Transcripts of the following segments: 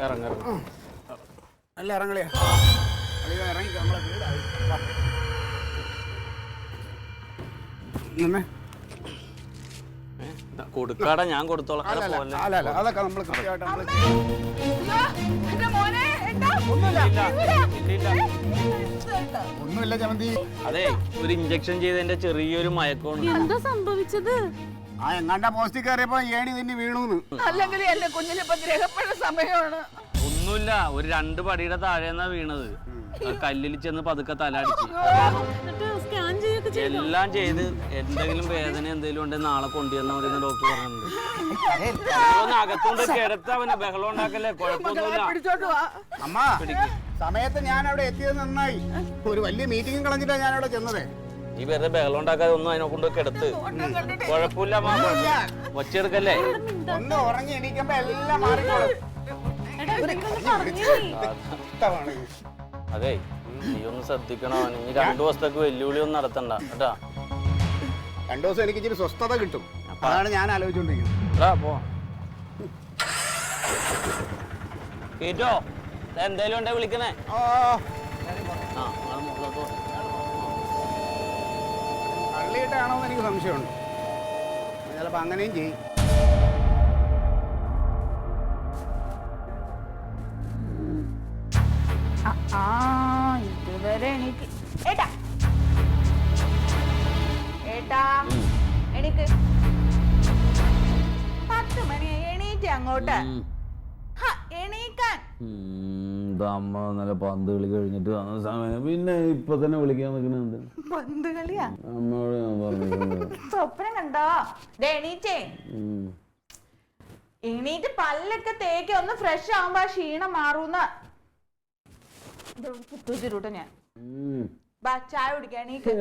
ഇറങ്ങ നല്ല ഇറങ്ങളിയാ ഇറങ്ങി നമ്മളെ വീടായി കൊടുക്കാടാ, ഞാൻ കൊടുത്തോളാം. അതൊക്കെ നമ്മൾ കൃത്യമായിട്ട് ഒന്നുമില്ല ചമന്തി. അതെ, ഒരു ഇഞ്ചക്ഷൻ ചെയ്തതിന്റെ ചെറിയൊരു മയക്കമാണ്. എന്താ സംഭവിച്ചത്? ആ എങ്ങാണ്ട പോസ്റ്റിൽ കയറിയപ്പോ ഏണി തന്നെ വീണൂന്ന്. അല്ലെങ്കിൽ എന്റെ കുഞ്ഞിനിപ്പോ ഗ്രഹപ്പഴ സമയമാണ്. ഒന്നുമില്ല, ഒരു 2 പടിയുടെ താഴെന്നാ വീണത്. കല്ലിൽ ചെന്ന് പതുക്കെ തലടിച്ച് എല്ലാം ചെയ്ത്. എന്തെങ്കിലും വേദന എന്തെങ്കിലും ഉണ്ടെങ്കിൽ നാളെ കൊണ്ടുവന്നാൽ മതി എന്ന് ഡോക്ടർ പറഞ്ഞിട്ടുണ്ട്. അകത്തോണ്ട് കിടത്തവന് ബഹളം ഉണ്ടാക്കല്ലേ, കുഴപ്പമൊന്നുമില്ല. അമ്മ സമയത്ത് ഞാൻ അവിടെ എത്തിയത് നന്നായി. ഒരു വലിയ മീറ്റിംഗ് കളഞ്ഞിട്ടാണ് ഞാൻ അവിടെ ചെന്നത്. ഈ വെറുതെ ബഹളം ഉണ്ടാക്കാതെ ഒന്നും അതിനെ കൊണ്ട് കിടത്ത്. കുഴപ്പമില്ല, വച്ചെടുക്കല്ലേ. ഒന്ന് ഉറങ്ങി എണീക്കുമ്പോ എല്ലാം മാറിക്കോളും. അതെ, നീ ഒന്ന് ശ്രദ്ധിക്കണോ. ഇനി 2 ദിവസത്തേക്ക് വെല്ലുവിളി ഒന്നും നടത്തണ്ട കേട്ടാ. 2 ദിവസം എനിക്ക് ഇച്ചിരി സ്വസ്ഥത കിട്ടും. അതാണ് ഞാൻ ആലോചിച്ചോണ്ടിരിക്കുന്നത്. കേട്ടോ, എന്തേലും ഉണ്ടെ വിളിക്കണേ. കള്ളിയിട്ടാണോന്ന് എനിക്ക് സംശയമുണ്ട്. ചിലപ്പോ അങ്ങനെയും ചെയ്യും. ഇതുവരെ എനിക്ക് ഏട്ടാ എനിക്ക് 10 മണിയായി. എണീറ്റ് അങ്ങോട്ട് എണീക്കാൻ. അമ്മ നല്ല പന്ത് കളി കഴിഞ്ഞിട്ട് വന്ന സമയം പിന്നെ ഇപ്പൊ തന്നെ വിളിക്കാൻ നിൽക്കുന്നുണ്ട്. പന്ത് കളിയാ? അമ്മയോട് ഞാൻ പറഞ്ഞു. സ്വപ്നം കണ്ടോ? എണീറ്റേ, എണീറ്റ് പല്ലൊക്കെ തേക്ക് ഒന്ന് ഫ്രഷ് ആവുമ്പോ ക്ഷീണം മാറൂന്ന പുത്തൂച്ചിരൂട്ട ഞാൻ. ബാ ചായ കുടിക്കാൻ. എണീക്ക്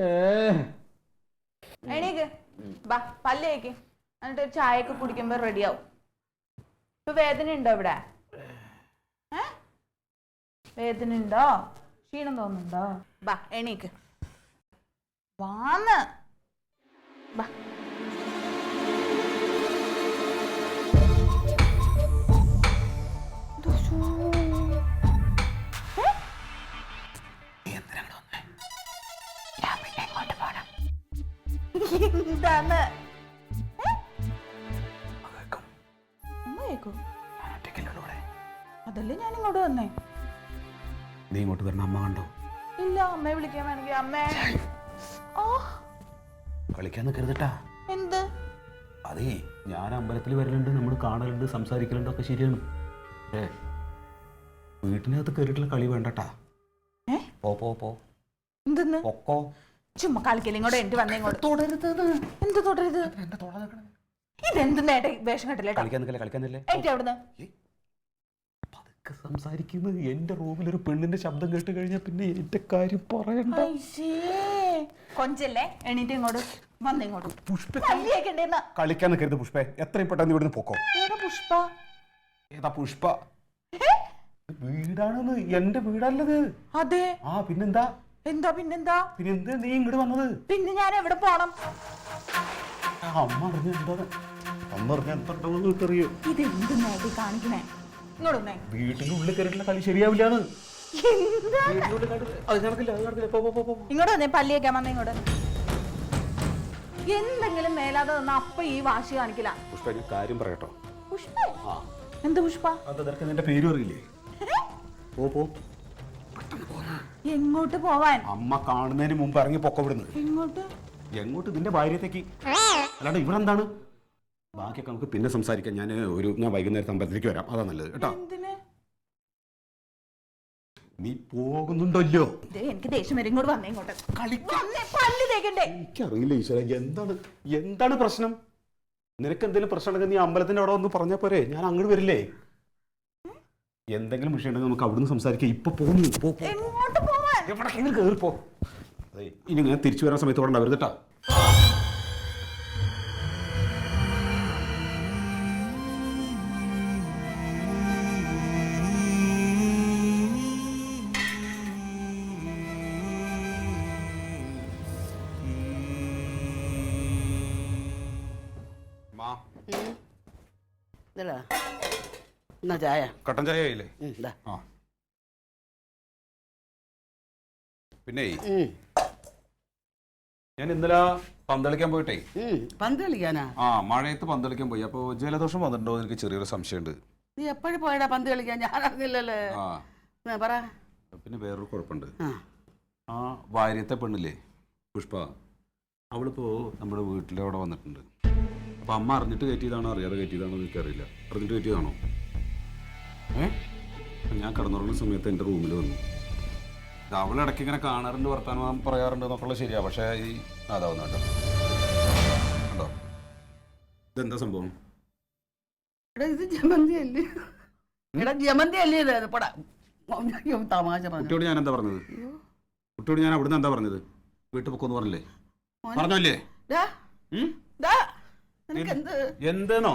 എണീക്ക്, ബാ പല്ല് തേക്ക്, എന്നിട്ട് ഒരു ചായയൊക്കെ കുടിക്കുമ്പോ റെഡിയാവും. ഇപ്പൊ വേദന ഉണ്ടോ ഇവിടെ? വേദന ഉണ്ടോ? ക്ഷീണം തോന്നുന്നുണ്ടോ? ബാ എണീക്ക്, വാന്ന് ബാ. എന്താണ്? അതല്ലേ ഞാൻ ഇങ്ങോട്ട് വന്നേ. നീ ഇങ്ങോട്ട് വരണ അമ്മ കണ്ടോ? ഇല്ല, അമ്മയെ വിളിക്കാൻ വേണമെങ്കിൽ. അമ്മേ കളിക്കാൻ നിൽക്കരുതട്ടാ. എന്ത്? അതേ, ഞാൻ അമ്പലത്തിൽ വരലുണ്ട്, നമ്മൾ കാണലുണ്ട്, സംസാരിക്കലുണ്ട്, ഒക്കെ ശരിയാണ്. വീട്ടിനകത്ത് കയറിയിട്ടുള്ള കളി വേണ്ടട്ടാ. പോ പോ പോ. എന്തെന്ന്? പൊക്കോ. ചുമ്മാ കളിക്കല്. ഇങ്ങോട്ട് എനിക്ക് വന്നേ. ഇങ്ങോട്ട് തൊടരുത്. എന്ത് തൊടരുത്? ഇതെന്ത് നേട്ട വേഷം കെട്ടല്ലേ? എനിക്ക് അവിടുന്ന് പതുക്കെ സംസാരിക്കുന്നത്. എന്റെ റൂമിൽ ഒരു പെണ്ണിന്റെ ശബ്ദം കേട്ട് കഴിഞ്ഞാൽ പിന്നെ എന്റെ കാര്യം പറയണ്ട. കൊഞ്ചല്ലേ? എണീറ്റ് ഇങ്ങോട്ട് വന്നേ. ഇങ്ങോട്ട് പുഷ്പ കളിക്കാൻ നിൽക്കരുത് പുഷ്പ. എത്രയും പെട്ടെന്ന് ഇവിടുന്ന് പൊക്കോ. പുഷ്പ? ഏതാ പുഷ്പ? വീടാണെന്ന്. എന്റെ വീടല്ലത്. അതെ. പിന്നെന്താ? പിന്നെന്താ നീ ഇങ്ങോട്ട് വന്നത്? പിന്നെ ഞാൻ എവിടെ പോണം? അമ്മ അറിഞ്ഞോ? ഇതെന്ത് നേടി കാണിക്കണേ? ഇങ്ങോട്ട് വീട്ടിനുള്ളിൽ കയറിയിട്ടുള്ള കളി ശരിയാവില്ലാന്ന്. ഇങ്ങോട്ട് വന്നേ. പല്ലിയേക്കാൻ വന്നേ. ഇങ്ങോട്ട് എന്തെങ്കിലും മേലാതെ വന്ന അപ്പൊ ഈ വാശി കാണിക്കില്ല. പുഷ്പ, ഞാൻ കാര്യം പറയട്ടോ. പുഷ്പ? എന്ത് പുഷ്പ? നിന്റെ പേരും അറിയില്ലേ? പോ. എങ്ങോട്ട് പോവാൻ? അമ്മ കാണുന്നതിന് മുമ്പ് ഇറങ്ങി പൊക്ക വിടുന്നു. എങ്ങോട്ട്? ഇതിന്റെ ഭാര്യത്തേക്ക്. അല്ലാണ്ട് ഇവിടെ എന്താണ്? ബാക്കിയൊക്കെ നമുക്ക് പിന്നെ സംസാരിക്കാം. ഞാൻ വൈകുന്നേരത്തെ അമ്പലത്തിലേക്ക് വരാം. അതാ നല്ലത് കേട്ടോ. നീ പോകുന്നുണ്ടല്ലോ. എനിക്ക് ദേഷ്യം വരും. ഇങ്ങോട്ട് വന്നേ. ഇങ്ങോട്ട് പല്ല് തേക്കണ്ടേ? എനിക്കറിയില്ല ഈശ്വര, എന്താണ് പ്രശ്നം? നിനക്ക് എന്തെങ്കിലും പ്രശ്നം ഉണ്ടെങ്കിൽ നീ അമ്പലത്തിന്റെ അവിടെ ഒന്ന് പറഞ്ഞാൽ പോരെ? ഞാൻ അങ്ങോട്ട് വരില്ലേ? എന്തെങ്കിലും വിഷയം ഉണ്ടെങ്കിൽ നമുക്ക് അവിടുന്ന് സംസാരിക്കാം. ഇപ്പൊ പോകുന്നു. കേറിപ്പോ. ഇനി ഞാൻ തിരിച്ചു വരാൻ സമയത്ത് അവിടെ ഉണ്ടാവരുത് കേട്ടോ. എന്നാ ചായ കട്ടൻ ചായ ആയില്ലേ? ഇതാ. ആ പിന്നെ ഞാൻ ഇന്നലെ പന്തളിക്കാൻ പോയിട്ടേ. പന്ത് കളിക്കാനാ? ആ മഴയത്ത് പന്തളിക്കാൻ പോയി. അപ്പൊ ജലദോഷം വന്നിട്ടുണ്ടോ എന്ന് എനിക്ക് ചെറിയൊരു സംശയമുണ്ട്. നീ എപ്പോഴും പോയടാ പന്ത് കളിക്കാൻ? ഞാൻ അറിഞ്ഞില്ലല്ലേ. ആ പറ. പിന്നെ വേറൊരു കുഴപ്പമുണ്ട്. ആ വാര്യത്തെ പെണ്ണില്ലേ പുഷ്പ, അവളിപ്പോ നമ്മുടെ വീട്ടിലെ അവിടെ വന്നിട്ടുണ്ട്. അപ്പൊ അമ്മ അറിഞ്ഞിട്ട് കയറ്റിയതാണോ അറിയാതെ കയറ്റിയതാണോ എനിക്കറിയില്ല. അറിഞ്ഞിട്ട് കയറ്റിയതാണോ? ഞാൻ കിടന്നുറങ്ങുന്ന സമയത്ത് എൻ്റെ റൂമിൽ വന്നു. അവളിടയ്ക്ക് ഇങ്ങനെ കാണാറുണ്ട്, വർത്താനം പറയാറുണ്ട് എന്നൊക്കെയുള്ള ശരിയാ. പക്ഷേ ഈ അതാവുന്ന കേട്ടോ. കണ്ടോ ഇതെന്താ സംഭവം? ഇത് ജമന്തി അല്ലേ? എടാ ജമന്തി അല്ലേ ഇത്? തമാശ കുട്ടിയോട് ഞാൻ എന്താ പറഞ്ഞത്? കുട്ടിയോട് ഞാൻ അവിടുന്ന് എന്താ പറഞ്ഞത്? വീട്ടിൽ പൊക്കോന്ന് പറഞ്ഞില്ലേ? പറഞ്ഞല്ലേ? എന്തേനോ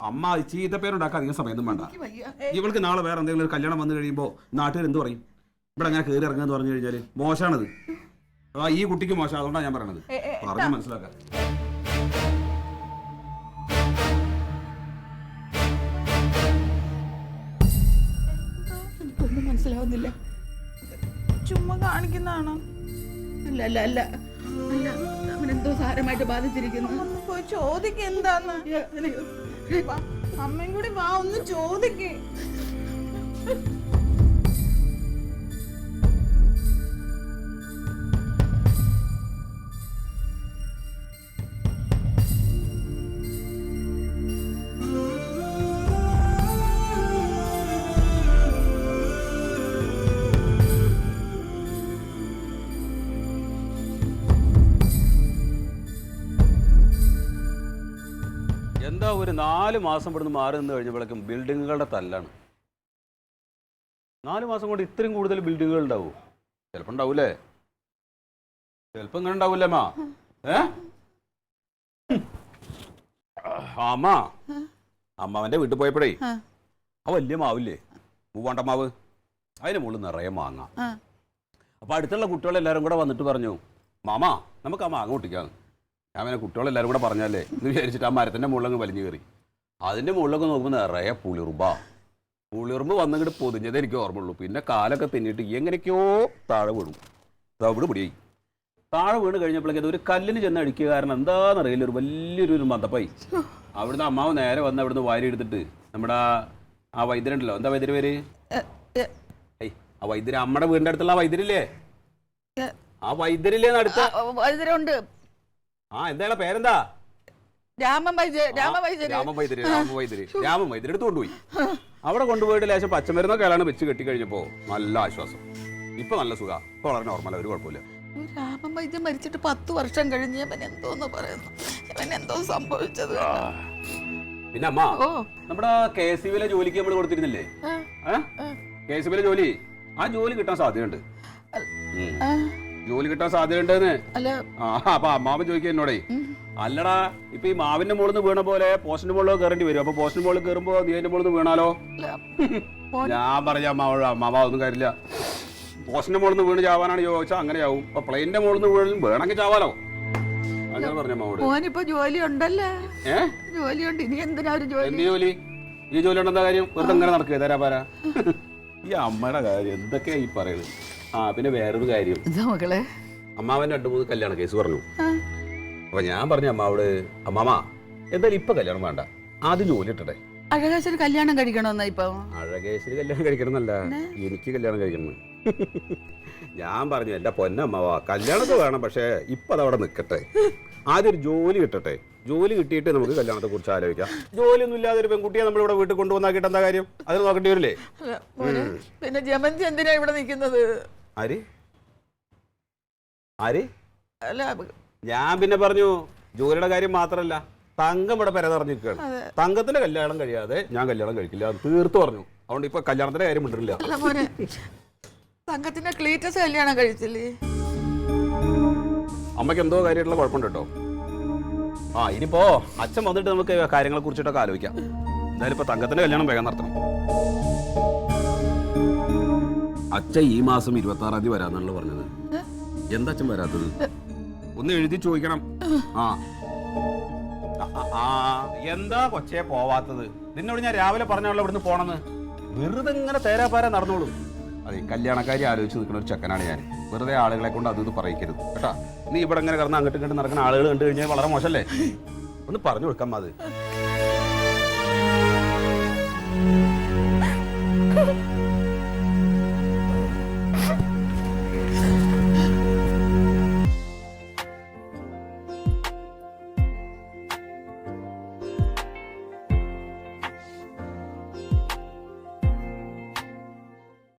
അമ്മ ചീത്ത പേരുണ്ടാക്കാൻ അധികം സമയമൊന്നും വേണ്ട. ഇവൾക്ക് നാളെ വേറെ എന്തെങ്കിലും ഒരു കല്യാണം വന്നു കഴിയുമ്പോൾ നാട്ടുകാർ എന്ത് പറയും? ഇവിടെ അങ്ങനെ കയറി ഇറങ്ങുമെന്ന് പറഞ്ഞു കഴിഞ്ഞാൽ മോശമാണത്. ഈ കുട്ടിക്ക് മോശം. അതുകൊണ്ടാണ് ഞാൻ പറയണത്. പറഞ്ഞ് മനസ്സിലാക്കാം. എനിക്കൊന്നും മനസ്സിലാവുന്നില്ല. ചുമ്മാ കാണിക്കുന്നതാണോ? അല്ല അല്ല അല്ല അല്ല, അവനെന്തോ സാരമായിട്ട് ബാധിച്ചിരിക്കുന്നു. ഒന്ന് പോയി ചോദിക്ക എന്താന്ന്. അമ്മയും കൂടി വാ, ഒന്ന് ചോദിക്കേ. എന്താ ഒരു 4 മാസം ഇവിടുന്ന് മാറി നിന്ന് കഴിഞ്ഞപ്പോഴേക്കും ബിൽഡിങ്ങുകളുടെ തല്ലാണ്. 4 മാസം കൊണ്ട് ഇത്രയും കൂടുതൽ ബിൽഡിങ്ങുകൾ ഉണ്ടാവും? ചിലപ്പോൾ ഉണ്ടാവൂലേ? ചിലപ്പോൾ ഇങ്ങനെ ഉണ്ടാവൂലേ അമ്മ? അമ്മ അമ്മാവൻ്റെ വീട്ടിൽ പോയപ്പോഴേ ആ വലിയ മാവില്ലേ, മൂവാണ്ട മാവ്, അതിന് മുകളിൽ നിറയെ മാങ്ങ. അപ്പോൾ അടുത്തുള്ള കുട്ടികളെല്ലാവരും കൂടെ വന്നിട്ട് പറഞ്ഞു, മാമാ നമുക്ക് ആ മാങ്ങ പൊട്ടിക്കാന്ന്. ഞാൻ പിന്നെ കുട്ടികളെല്ലാവരും കൂടെ പറഞ്ഞാലേ എന്ന് വിചാരിച്ചിട്ട് ആ മരത്തിൻ്റെ മുകളിലങ്ങ് വലിഞ്ഞു കയറി. അതിൻ്റെ മുകളിലൊക്കെ നോക്കുമ്പോൾ നിറയെ പുളിറുമ്പ് വന്നിട്ട് പൊതിഞ്ഞതേ എനിക്ക് ഓർമ്മയുള്ളൂ. പിന്നെ കാലൊക്കെ തിന്നിട്ട് എങ്ങനെയൊക്കെയോ താഴെ വീണു. അവിടെ പിടിയായി. താഴെ വീണ് കഴിഞ്ഞപ്പോഴേക്കും ഒരു കല്ലിന് ചെന്ന് അടിക്കുക. കാരണം എന്താണെന്നറിയില്ല, ഒരു വലിയൊരു മന്ദപ്പായി. അവിടുന്ന് അമ്മാവ് നേരെ വന്ന് അവിടുന്ന് വാരി എടുത്തിട്ട് നമ്മുടെ ആ വൈദ്യരുണ്ടല്ലോ, എന്താ വൈദ്യര് പേര്? ആ വൈദ്യര്, അമ്മയുടെ വീടിൻ്റെ അടുത്തുള്ള ആ വൈദ്യരില്ലേ? ആ വൈദ്യരില്ലേ അടുത്ത വൈദ്യരുണ്ട്. എന്താ പേരെന്താ? രാമൻ വൈദ്യര് എടുത്ത് കൊണ്ടുപോയി. അവിടെ കൊണ്ടുപോയിട്ട് ലേശം പച്ചമരുന്നൊക്കെ അയാളാണ് വെച്ച് കെട്ടി കഴിഞ്ഞപ്പോ നല്ല ആശ്വാസം. ഇപ്പൊ നല്ല സുഖ, ഇപ്പൊ വളരെ നോർമൽ, ഒരു കുഴപ്പമില്ല. രാമൻ വൈദ്യം മരിച്ചിട്ട് 10 വർഷം കഴിഞ്ഞ് ഇവൻ എന്തോന്ന് പറയുന്നു, ഇവൻ എന്തോ സംഭവിച്ചത്. പിന്നെ അമ്മ, നമ്മുടെ KCBയിലെ ജോലിക്ക് നമ്മൾ കൊടുത്തിരുന്നില്ലേ? KCBയിലെ ജോലി, ആ ജോലി കിട്ടാൻ സാധ്യതയുണ്ട്. ജോലി കിട്ടാൻ സാധ്യതയുണ്ടെന്ന്. അപ്പൊ അമ്മാവൻ ചോദിക്കുക എന്നോടേ, അല്ലടാ ഇപ്പൊ ഈ മാവിന്റെ മുകളിൽ നിന്ന് വീണ പോലെ പോസ്റ്റിന്റെ മുകളിൽ കയറേണ്ടി വരും. അപ്പൊ പോസ്റ്റിന്റെ മുകളിൽ കയറുമ്പോ നീ അതിന്റെ മുകളിൽ നിന്ന് വീണാലോ? ഞാൻ പറഞ്ഞ അമ്മാവ ഒന്നും കാര്യമില്ല. പോസ്റ്റിന്റെ മുകളിൽ നിന്ന് വീണ് ചാവാനാണ് ചോദിച്ചാൽ അങ്ങനെയാവും. അപ്പൊ പ്ലെയിനിന്റെ മുകളിൽ നിന്ന് വീണ് വേണമെങ്കിൽ ചാവാലോ? അങ്ങനെ പറഞ്ഞ അമ്മാവോട്. മോനിപ്പോ ജോലി ഉണ്ടല്ലേ? ജോലിയുണ്ട്. ഇനി എന്തിനാ ഒരു ജോലി? എന്ത് ജോലി? ഈ ജോലി ഉണ്ടെന്താ കാര്യം? വെറുതെ ഇങ്ങനെ നടക്കുക തരാ പാരാ. ഈ അമ്മയുടെ കാര്യം എന്തൊക്കെയാ ഈ പറയുന്നത്? പിന്നെ വേറൊരു കാര്യം, അമ്മാവൻ 2-3 കല്യാണ കേസ് പറഞ്ഞു. അപ്പൊ ഞാൻ പറഞ്ഞു അമ്മാവോട്, അമ്മാമ എന്തായാലും ഇപ്പൊ കല്യാണം വേണ്ട, ആദ്യം ജോലി ഇട്ടട്ടെ. അഴകേശ്വരി കല്യാണം കഴിക്കണമെന്നാ ഇപ്പൊ? അഴകേശ്വരി കല്യാണം കഴിക്കണമെന്നല്ല, എനിക്ക് കല്യാണം കഴിക്കണം. ഞാൻ പറഞ്ഞു എന്റെ പൊന്നമ്മാവാ, കല്യാണമൊക്കെ വേണം, പക്ഷെ ഇപ്പൊ അതവിടെ നിൽക്കട്ടെ, ആദ്യം ഒരു ജോലി കിട്ടട്ടെ. ജോലി കിട്ടിയിട്ട് നമുക്ക് കല്യാണത്തെ കുറിച്ച് ആലോചിക്കാം. ജോലിയൊന്നും ഇല്ലാതെ ഒരു പെൺകുട്ടിയെ നമ്മളിവിടെ വീട്ടിൽ കൊണ്ടുവന്നാക്കിട്ട് എന്താ കാര്യം? അതിന് നോക്കേണ്ടി വരില്ലേ? പിന്നെ ജമന്തി എന്തിനാ ഇവിടെ നിൽക്കുന്നത്? ആര്? ഞാൻ പിന്നെ പറഞ്ഞു ജോലിയുടെ കാര്യം മാത്രല്ല, തങ്കം ഇവിടെ പെര നിറഞ്ഞിരിക്കുകയാണ്. തങ്കത്തിന്റെ കല്യാണം കഴിയാതെ ഞാൻ കല്യാണം കഴിക്കില്ല, തീർത്തു പറഞ്ഞു. അതുകൊണ്ട് ഇപ്പൊ കല്യാണത്തിന്റെ കാര്യം മിണ്ടില്ല. തങ്കത്തിന്റെ ക്ലീറ്റസ് കല്യാണം കഴിച്ചില്ലേ? അമ്മയ്ക്ക് എന്തോ കാര്യമായിട്ടുള്ള കുഴപ്പമുണ്ട് കേട്ടോ. ഇനിയിപ്പോ അച്ഛൻ വന്നിട്ട് നമുക്ക് കാര്യങ്ങളെ കുറിച്ചിട്ടൊക്കെ ആലോചിക്കാം. എന്തായാലും ഇപ്പൊ തങ്കത്തിന്റെ കല്യാണം വേഗം നടത്തണം. അച്ഛൻ ഈ മാസം 26-ാം തീയതി വരാന്നാണല്ലോ പറഞ്ഞത്. എന്താ അച്ഛൻ വരാത്തത്? ഒന്ന് എഴുതി ചോദിക്കണം. എന്താ കൊച്ചേ പോവാത്തത്? നിന്നോട് ഞാൻ രാവിലെ പറഞ്ഞോളൂ ഇവിടുന്ന് പോണെന്ന്. വെറുതെ ഇങ്ങനെ തേരാപ്പാര നടന്നോളൂ. അതെ, കല്യാണക്കാരി ആലോചിച്ച് നിൽക്കുന്ന ഒരു ചെക്കനാണ് ഞാൻ. വെറുതെ ആളുകളെ കൊണ്ട് അത് പറയിക്കരുത് കേട്ടാ. നീ ഇവിടെ ഇങ്ങനെ കിടന്ന് അങ്ങോട്ടും ഇങ്ങോട്ട് നടക്കുന്ന ആളുകൾ കണ്ടു കഴിഞ്ഞാൽ വളരെ മോശമല്ലേ? ഒന്ന് പറഞ്ഞു കൊടുക്കാം അത്.